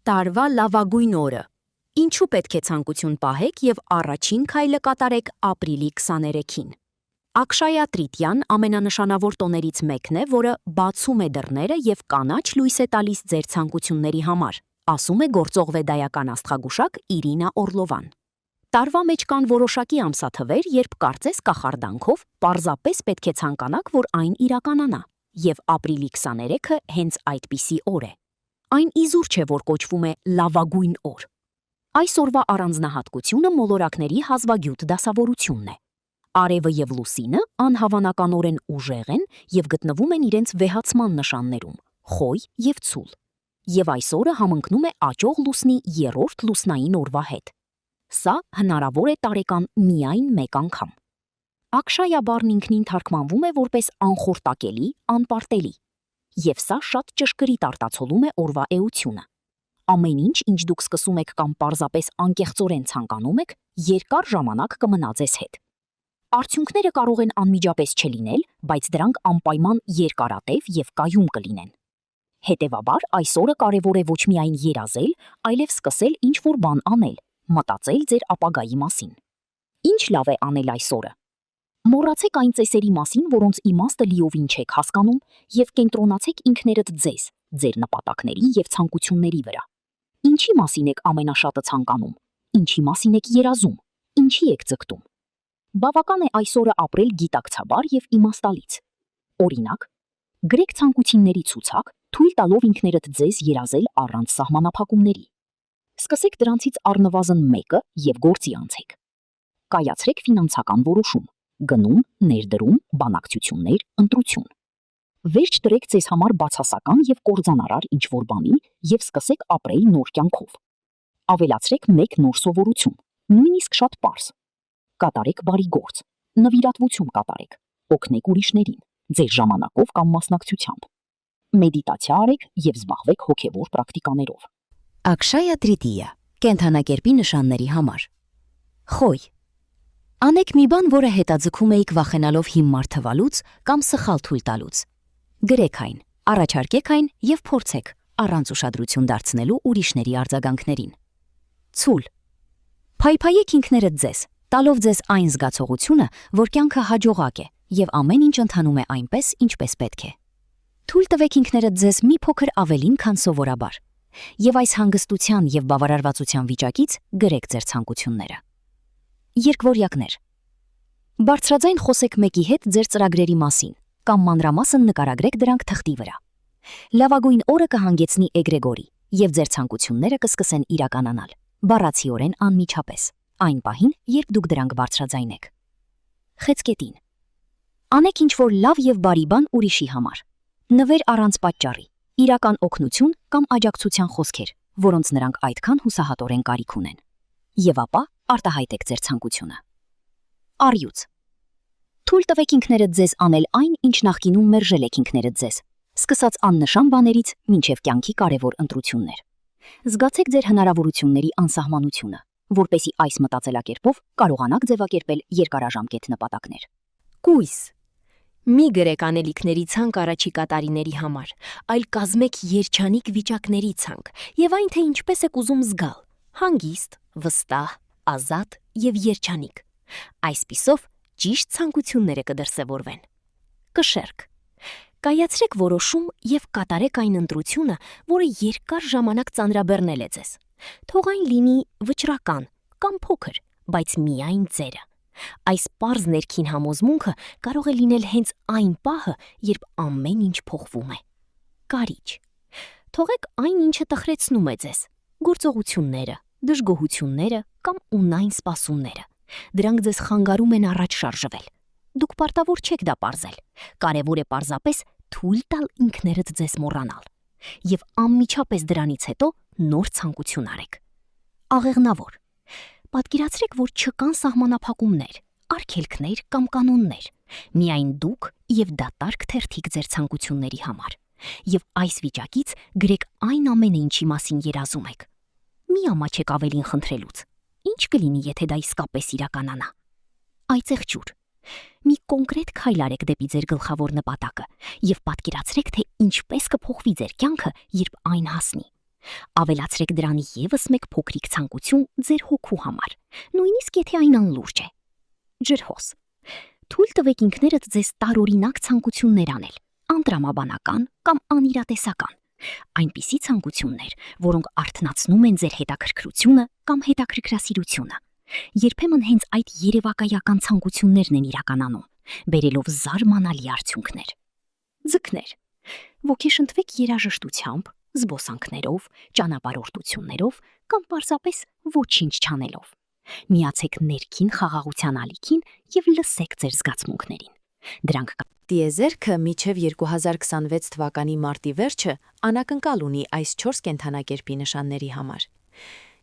Տարվա լավագույն օրը։ Ինչու պետք է ցանկություն պահեք եւ առաջին քայլը կատարեք ապրիլի 23-ին։ Աքշայա Տրիտյան ամենանշանավոր տոներից մեկն է, որը բացում է դռները եւ կանաչ լույս է տալիս ձեր ցանկությունների համար, ասում է գործող վեդայական աստղագուշակ Իրինա Օրլովան։ Տարվա մեջ կան որոշակի ամսաթվեր, երբ կարծես կախարդանքով պարզապես պետք է ցանկանաք, որ այն իրականանա, եւ ապրիլի 23-ը հենց այդպիսի օր է։ Այն իզուր չէ, որ կոչվում է լավագույն օր։ Այս օրվա առանձնահատկությունը մոլորակների հազվագյուտ դասավորությունն է։ Արևը եւ լուսինը անհավանականորեն ուժեղ են եւ գտնվում են իրենց վեհացման նշաններում՝ խոյ եւ ցուլ։ Եվ այս օրը համընկնում է աճող լուսնի 3-րդ լուսնային օրվա հետ։ Սա հնարավոր է տարեկան միայն մեկ անգամ։ Աքշայա բառն ինքնին թարգմանվում է որպես անխորտակելի, անպարտելի։ Եվ սա շատ ճշգրիտ արտացոլում է օրվա էությունը։ Ամեն ինչ, ինչ դուք սկսում եք կամ պարզապես անկեղծորեն ցանկանում եք, երկար ժամանակ կմնա ձեզ հետ։ Արդյունքները կարող են անմիջապես չլինել, բայց դրանք անպայման երկարատև եւ կայուն կլինեն։ Հետևաբար, այս օրը կարևոր է ոչ միայն երազել, այլև սկսել ինչ-որ բան անել, մտածել ձեր ապագայի մասին։ Ինչ լավ է անել այս օրը։ Մոռացեք այն ծեսերի մասին, որոնց իմաստը լիովին չեք հասկանում, եւ կենտրոնացեք ինքներդ ձեզ, ձեր նպատակների եւ ցանկությունների վրա։ Ինչի մասին եք ամենաշատը ցանկանում, ինչի մասին եք երազում, ինչի եք ձգտում։ Բավական է այս օրը ապրել գիտակցաբար եւ իմաստալից։ Օրինակ, գրեք ցանկությունների ցուցակ, թույլ տալով ինքներդ ձեզ երազել առանց սահմանափակումների։ Սկսեք դրանցից առնվազն մեկը եւ գործի անցեք։ Կայացրեք ֆինանսական որոշում, գնում, ներդրում, բանակցություններ, ընտրություն։ Վերջ դրեք ձեզ համար բացասական եւ կործանարար ինչ-որ բանի եւ սկսեք ապրել նոր կյանքով։ Ավելացրեք մեկ նոր սովորություն, նույնիսկ շատ պարզ։ Կատարեք բարի գործ, նվիրատվություն կատարեք, օգնեք ուրիշներին, ձեր ժամանակով կամ մասնակցությամբ։ Մեդիտացիա արեք եւ զբաղվեք հոգեվոր պրակտիկաներով։ Աքշայա Տրիտիա, կենթանակերպի նշանների համար։ Խոյ։ Անեք մի բան, որը հետաձգում էիք վախենալով հիմար թվալուց կամ սխալ թույլ տալուց։ Գրեք այն, առաջարկեք այն եւ փորձեք, առանց ուշադրություն դարձնելու ուրիշների արձագանքներին։ Ցուլ։ Փայփայեք ինքներդ ձեզ, տալով ձեզ այն զգացողությունը, որ կյանքը հաջողակ է եւ ամեն ինչ ընթանում է այնպես, ինչպես պետք է։ Թույլ տվեք ինքներդ ձեզ մի փոքր ավելին, քան սովորաբար։ Եվ այս հանգստության եւ բավարարվածության վիճակից գրեք ձեր ցանկությունները։ Երկվորյակներ։ Բարձրաձայն խոսեք մեկի հետ ձեր ծրագրերի մասին կամ մանրամասն նկարագրեք դրանք թղթի վրա։ Լավագույն օրը կհանգեցնի էգրեգորի եւ ձեր ցանկությունները կսկսեն իրականանալ, բառացիորեն անմիջապես, այն պահին, երբ դուք դրանք բարձրաձայնեք։ Խեցգետին։ Անեք ինչ-որ լավ եւ բարի բան ուրիշի համար։ Նվեր առանց պատճառի, իրական օգնություն կամ աջակցության խոսքեր, որոնց նրանք այդքան հուսահատորեն կարիք ունեն։ Եվ ապա արտահայտեք ձեր ցանկությունը։ Առյուծ։ Թույլ տվեք ինքներդ ձեզ անել այն, ինչ նախկինում մերժել եք ինքներդ ձեզ, սկսած աննշան բաներից մինչև կյանքի կարևոր ընտրություններ։ Զգացեք ձեր հնարավորությունների անսահմանությունը, որպեսզի այս մտածելակերպով կարողանաք ձևակերպել երկարաժամկետ նպատակներ։ Կույս։ Մի գրեք անելիքների ցանկ առաջիկա տարիների համար, այլ կազմեք երջանիկ վիճակների ցանկ, եւ այն թե ինչպես եք ուզում զգալ՝ հանգիստ, վստահ, ազատ եւ երջանիկ։ Այսպիսով ճիշտ ցանկությունները կդրսևորվեն։ Կշերք։ Կայացրեք որոշում եւ կատարեք այն ընտրությունը, որը երկար ժամանակ ծանրաբեռնել է ձեզ։ Թող այն լինի վճռական կամ փոքր, բայց միայն ձերը։ Այս պարզ ներքին համոզմունքը կարող է լինել հենց այն պահը, երբ ամեն ինչ փոխվում է։ Կարիճ։ Թողեք այն, ինչը տխրեցնում է ձեզ՝ գործողությունները, դժգոհությունները կամ ունայն սպասումները։ Դրանք ձեզ խանգարում են առաջ շարժվել։ Դուք պարտավոր չեք դա պարզել։ Կարևոր է պարզապես թույլ տալ ինքներդ ձեզ մոռանալ։ Եվ անմիջապես դրանից հետո նոր ցանկություն արեք։ Աղեղնավոր։ Պատկերացրեք, որ չկան սահմանափակումներ, արգելքներ կամ կանոններ։ Միայն դուք եւ դատարկ թերթիկ ձեր ցանկությունների համար։ Եվ այս վիճակից գրեք այն ամենը, ինչի մասին երազում եք։ Մի ամաչեք ավելին խնդրելուց։ Ինչ կլինի, եթե դա իսկապես իրականանա։ Այցեղ ջուր։ Մի կոնկրետ քայլ արեք դեպի ձեր գլխավոր նպատակը եւ պատկերացրեք, թե ինչպես կփոխվի ձեր կյանքը, երբ այն հասնի։ Ավելացրեք դրան եւս մեկ փոքրիկ ցանկություն ձեր հոգու համար, նույնիսկ եթե այն անլուրջ է։ Ջրհոս։ Թույլ տվեք ինքներդ ձեզ տարօրինակ ցանկություններ անել, անտրամաբանական կամ անիրատեսական։ Այնպիսի ցանկություններ, որոնք արթնացնում են ձեր հետաքրքրությունը կամ հետաքրքրասիրությունը։ Երբեմն հենց այդ երևակայական ցանկություններն են իրականանում, բերելով զարմանալի արդյունքներ։ Ձկներ։ Ոգեշնչվեք երաժշտությամբ, զբոսանքներով, ճանապարհորդություններով կամ պարզապես ոչինչ չանելով։ Միացեք ներքին խաղաղության ալիքին եւ լսեք ձեր զգացմունքներին։ Դրանք Տիեզերքը մինչև 2026 թվականի մարտի վերջը անակնկալ ունի այս 4 կենդանակերպի նշանների համար։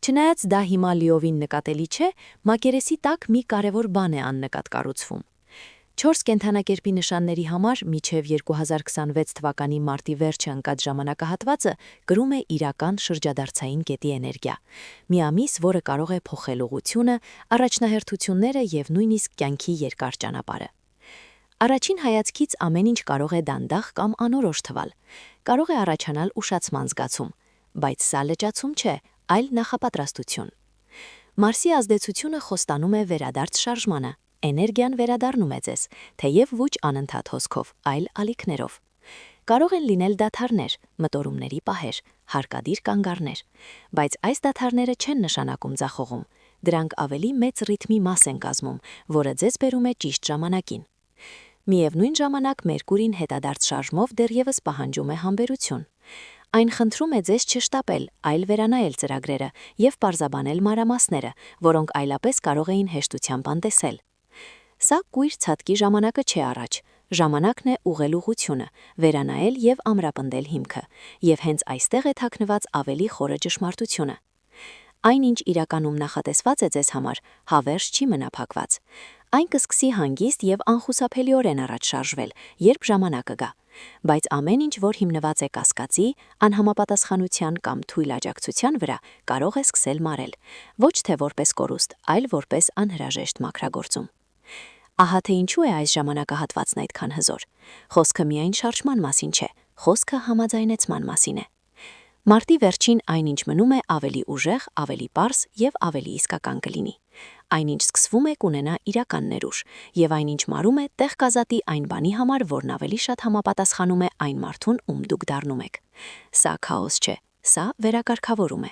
Չնայած դա հիմա լիովին նկատելի չէ, մակերեսի տակ մի կարևոր բան է աննկատ կառուցվում։ 4 կենդանակերպի նշանների համար մինչև 2026 թվականի մարտի վերջը ընկած ժամանակահատվածը կրում է իրական շրջադարձային կետի էներգիա։ Մի ամիս, որը կարող է փոխել ուղղությունը, առաջնահերթությունները եւ նույնիսկ կյանքի երկար ճանապարհը։ Առաջին հայացքից ամեն ինչ կարող է դանդաղ կամ անորոշ թվալ։ Կարող է առաջանալ ուշացման զգացում, բայց սա լճացում չէ, այլ նախապատրաստություն։ Մարսի ազդեցությունը խոստանում է վերադարձ շարժմանը, էներգիան վերադառնում է ձեզ, թեև ոչ անընդհատ հոսքով, այլ ալիքներով։ Կարող են լինել դադարներ, մտորումների պահեր, հարկադիր կանգառներ, բայց այս դադարները չեն նշանակում ձախողում, դրանք ավելի մեծ ռիթմի մաս են կազմում, որը ձեզ բերում է ճիշտ ժամանակին։ Միևնույն ժամանակ Մերկուրին հետադարձ շարժմով դեռևս պահանջում է համբերություն։ Այն խնդրում է ձեզ չշտապել, այլ վերանայել ծրագրերը եւ պարզաբանել մանրամասները, որոնք այլապես կարող էին հեշտությամբ անտեսել։ Սա կույր ցածկի ժամանակը չէ առաջ, ժամանակն է ուղղել ուղղությունը, վերանայել եւ ամրապնդել հիմքը, եւ հենց այստեղ է թաքնված ավելի խորը ճշմարտությունը։ Այնինչ իրականում նախատեսված է ձեզ համար, հավերժ չի մնա փակված։ Այն կսկսի հանգիստ եւ անխուսափելիորեն առաջ շարժվել, երբ ժամանակը գա, բայց ամեն ինչ, որ հիմնված է կասկածի, անհամապատասխանության կամ թույլ աջակցության վրա, կարող է սկսել մարել, ոչ թե որպես կորուստ, այլ որպես անհրաժեշտ մաքրագործում։ Ահա թե ինչու է այս ժամանակահատվածն այդքան հզոր։ Խոսքը միայն շարժման մասին չէ, խոսքը համաձայնեցման մասին է։ Մարտի վերջին այնինչ մնում է ավելի ուժեղ, ավելի պարզ եւ ավելի իսկական կլինի։ Այնինչ սկսվում է կունենա իրական ներուժ, եւ այնինչ մարում է տեղ կազատի այն բանի համար, որն ավելի շատ համապատասխանում է այն մարդուն, ում դուք դառնում եք։ Սա քաոս չէ, սա վերակարգավորում է։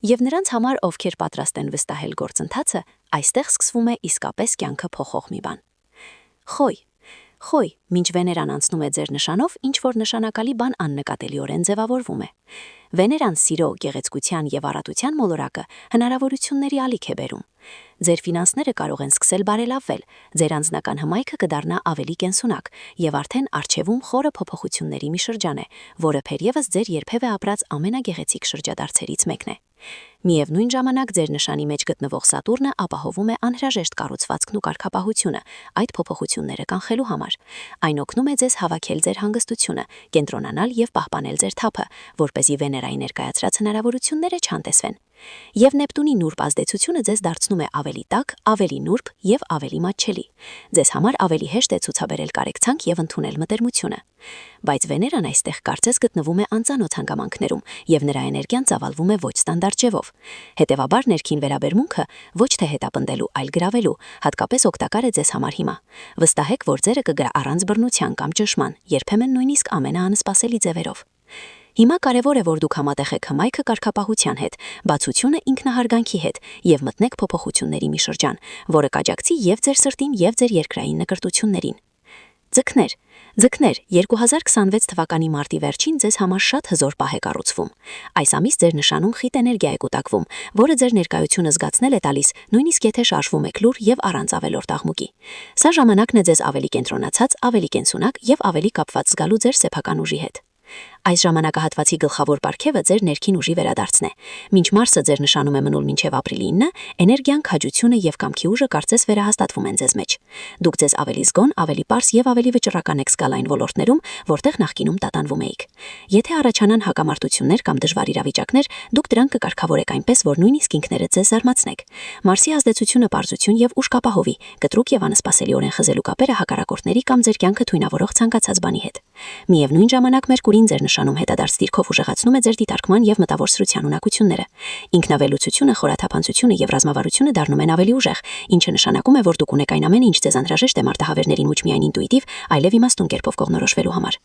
Եվ նրանց համար, ովքեր պատրաստ են վստահել գործընթացը, այստեղ սկսվում է իսկապես կյանքը փոխող մի բան։ Խոյ, մինչ Վեներան անցնում է ձեր նշանով, ինչ որ նշանակալի բան աննկատելիորեն ձևավորվում է։ Վեներան սիրո, գեղեցկության եւ առատության մոլորակը հնարավորությունների ալիք է բերում։ Ձեր ֆինանսները կարող են սկսել բարելավվել, ձեր անձնական հմայքը կդառնա ավելի կենսունակ եւ արդեն արժեվում խորը փոփոխությունների մի շրջան է, որը թերևս ձեր երբևէ ապրած ամենագեղեցիկ շրջադարձերից մեկն է։ Միևնույն ժամանակ ձեր նշանի մեջ գտնվող Սատուրնը ապահովում է անհրաժեշտ կառուցվածքն ու կարգապահությունը այդ փոփոխությունները կանխելու համար։ Այն օգնում է ձեզ հավաքել ձեր հանգստությունը, կենտրոնանալ եւ պահպանել ձեր թափը, որպեսզի Վեներայի ներկայացրած հնարավորությունները չանտեսվեն։ Եվ Նեպտունի նուրբ ազդեցությունը ձեզ դարձնում է ավելի տաք, ավելի նուրբ եւ ավելի մատչելի։ Ձեզ համար ավելի հեշտ է ցուցաբերել կարեկցանք եւ ընդունել մտերմությունը։ Բայց Վեներան այստեղ կարծես գտնվում է անծանոթ հանգամանքներում եւ նրա էներգիան ծավալվում է ոչ ստանդարտ ձևով։ Հետևաբար ներքին վերաբերմունքը ոչ թե հետապնդելու, այլ գրավելու, հատկապես օգտակար է ձեզ համար հիմա։ Վստահեք, որ ձերը կգա առանց բռնության կամ ճնշման, երբեմն նույնիսկ ամենաանսպասելի ձևերով։ Հիմա կարևոր է, որ դուք համատեղ եք հմայքը կարգապահության հետ, բացությունը ինքնահարգանքի հետ եւ մտնեք փոփոխությունների մի շրջան, որը կաջակցի եւ ձեր սրտին եւ ձեր երկրային նկրտություններին։ Ձկներ, 2026 թվականի մարտի վերջին ձեզ համար շատ հզոր պահ է կառուցվում։ Այս ամիս ձեր նշանում խիտ էներգիա է կուտակվում, որը ձեր ներկայությունը զգացնել է տալիս, նույնիսկ եթե շարժվում եք լուր եւ առանց ավելորդ աղմուկի։ Սա ժամանակն է ձեզ ավելի կենտրոնացած, ավելի կենսունակ եւ ավելի կապված զգալու ձեր սեփական ուժի հետ։ Այս ժամանակահատվածի գլխավոր պարգևը ձեր ներքին ուժի վերադարձն է։ Մինչ Մարսը ձեր նշանում է մնուլ մինչև ապրիլի 9, էներգիան, քաջությունը եւ կամքի ուժը կարծես վերահաստատվում են ձեզ մեջ։ Դուք ձեզ ավելի զգոն, ավելի պարզ եւ ավելի վճռական եք զգալ այն ոլորտներում, որտեղ նախկինում տատանվում էիք։ Եթե առաջանան հակամարտություններ կամ դժվար իրավիճակներ, դուք դրանք կկարգավորեք այնպես, որ նույնիսկ ինքներդ ձեզ զարմացնեք։ Մարսի ազդեցությունը պարզություն եւ ուժ կապահովի, կտրուկ եւ անսպասելիորեն խզելու կապերը հակառակորդների կամ ձեր կյանքը թույնավորող ցանկացած բանի հետ։ Միևնույն ժամանակ Մերկուրին ձեր նշանում հետադարձ դիրքով ուժեղացնում է ձեր դիտարկման եւ մտավոր սրության ունակությունները։ Ինքնավելուծությունը, խորաթափանցությունը եւ ռազմավարությունը դառնում են ավելի ուժեղ, ինչը նշանակում է, որ դուք ունեք այն ամենը, ինչ ձեզ անհրաժեշտ է մարտահավերներին ոչ միայն ինտուիտիվ, այլև իմաստուն կերպով կողնորոշվելու համար։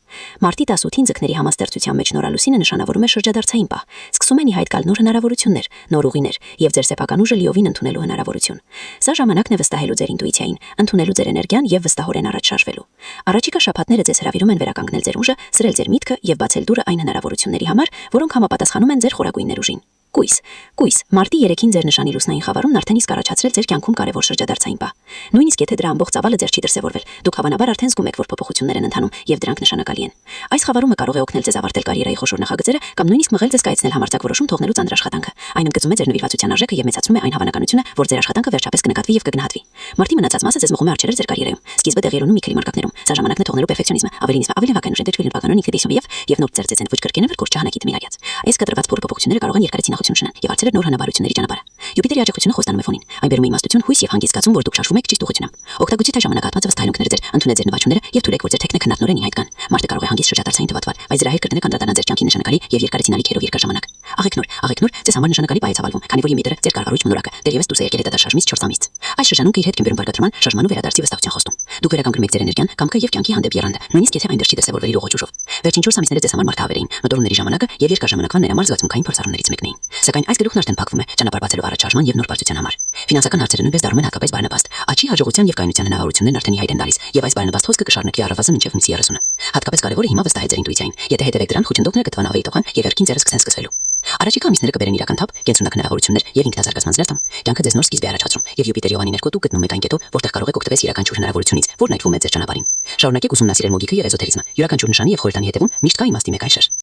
Մարտի 18-ին ձկների համաստեղծության մեջ նորալուսինը նշանավորում է շրջադարձային պահ։ Սկսում են ի հայտ գալ նոր հնարավորություններ, նոր ուղիներ եւ ձեր սեփական ուժը լիովին ընդունելու հնարավորություն։ Սա ժամանակն է վստահելու ձեր ինտուիցիային, ընդունելու ձեր էներգիան եւ վստահորեն առաջ շարժվելու։ Առաջիկա շաբաթները ձեզ հրավիրում են վերականգնել ձեր ուժը, սրել ձեր միտքը եւ բացել դուռը այն հնարավորությունների համար, որոնք համապատասխանում են ձեր խորագույն ներուժին։ Կույս, մարտի 3-ին ձեր նշանի լուսնային խավարումն արդեն իսկ առաջացրել ձեր կյանքում կարևոր շրջադարձային պահ։ Նույնիսկ եթե դրա ամբողջ ծավալը ձեր չի դրսևորվել, դուք հավանաբար արդեն զգում եք, որ փոփոխություններ են ընթանում եւ դրանք նշանակալի են։ Այս խավարումը կարող է օգնել ձեզ ավարտել կարիերայի խոշոր նախագծերը կամ նույնիսկ մղել ձեզ կայացնել համարձակ որոշում թողնելու ծանր աշխատանքը։ Այն ընդգծում է ձեր նվիրվածության արժեքը եւ մեծացնում է այն հավանականությունը, որ ձեր աշխատանքը վերջապես կնկատվի եւ կգնահատվի։ Մարտի մնացած մասը ձեզ մղում է արջերել ձեր կարիերայում։ Սկիզբը տեղի ունի մի քանի մարկատներում։ Սա ժամանակն է թողնելու պերֆեկցիոնիզմը, ավելի վական ուժ դեպի բականոն ինքնիդեսիվ եւ նոր ծերծեցեն ոչ կրկենը որ կորճ հանակի դմիրայած։ Այս կտրված փոփոխությունները կարող են երկարի ցինախություն շնան եւ արձել նոր հնարավորությունների ճանապարհը։ Յուպիտերի աջակցությունը խոստանում է ֆոնին։ Այն բերում է իմաստություն, հույս եւ հանգիստ զգացում, որ դուք շարժվում եք ճիշտ ուղղությամբ։ Օգտագործի թե ժամանակահատված վստահելիքները ձեր, ընդունեք ձեր նվաճումները եւ թույլեք, որ ձեր տեխնիկը քննադնորեն ի հայտ գան։ Մարտը կարող է հանգիստ շրջադարձային թվատվալ, բայց դրա հետ կրկնեք անդրադառնալ ձեր կյանքի նշանակալի եւ երկարեցինալի քերով երկար ժամանակ։ Աղեքնուր, ձեզ համար նշանակալի բայ է ցավալվում, քանի որ Յումիտերը ձեր կարգավորիչ մոլորակը դեռևս դուրս է եկել հետադարձ շարժումից 4 ամիս։ Այս շրջանում իր հետ կեն բերում բարգադրման, շարժման ու վերադարձի վստահության խոստում։ Դուք վերականգնում եք ձեր էներգիան, կամքը եւ կյանքի հանդեպ եռանդը, նույնիսկ եթե այն դեռ չի դրսևորվել իր ուղղությունով։ Վերջին 4 ամիսները ձեզ համար մարտահավեր էին, մտորումների ժամանակը եւ երկար ժամանակվա ներամալ զգացմունքային փորձառումներից մեկն էին։ Սակայն այս գլուխն արդեն փակվում է, ճանապարհ բացելով առաջ շարժման եւ նոր բարձրության համար։ Ֆինանսական հարցերը նույնպես դառնում են հակապես բարենպաստ։ Աճի հաջողության եւ կայունության հնարավորություններն արդեն ի հայտ են գալիս եւ այս բարենպաստ հոսքը կշարունակի առավասը մինչեւ 30-ը։ Հատկապես կարեւորը հիմա վստահել ձեր ինտուիցիային։ Եթե հետևեք դրան, խոչընդոտները կտվան ավելի տոխան եւ երկին ձեռը սկսեն սկսվելու։ Առաջիկա ամիսները կբերեն իրական թափ, կենսունակ հնարավորություններ եւ ինքնազարգացման զերծ։ Կյանքը ձեզ նոր սկիզբ է առաջացնում եւ Յուպիտերի Օվանի ներքո դուք գտնում եք այն կետով, որտեղ կարող եք օգտվել յուրաքանչյուր հնարավորությունից, որն այդվում է ձեր ճանապարհին։ Շարունակեք ուսումնասիրել մոգիկը եւ էզոտերիզմը։ Յուրաքանչյուր նշանի եւ խորհրդանի հետևում միշտ կա իմաստի մեկ այլ շերտ։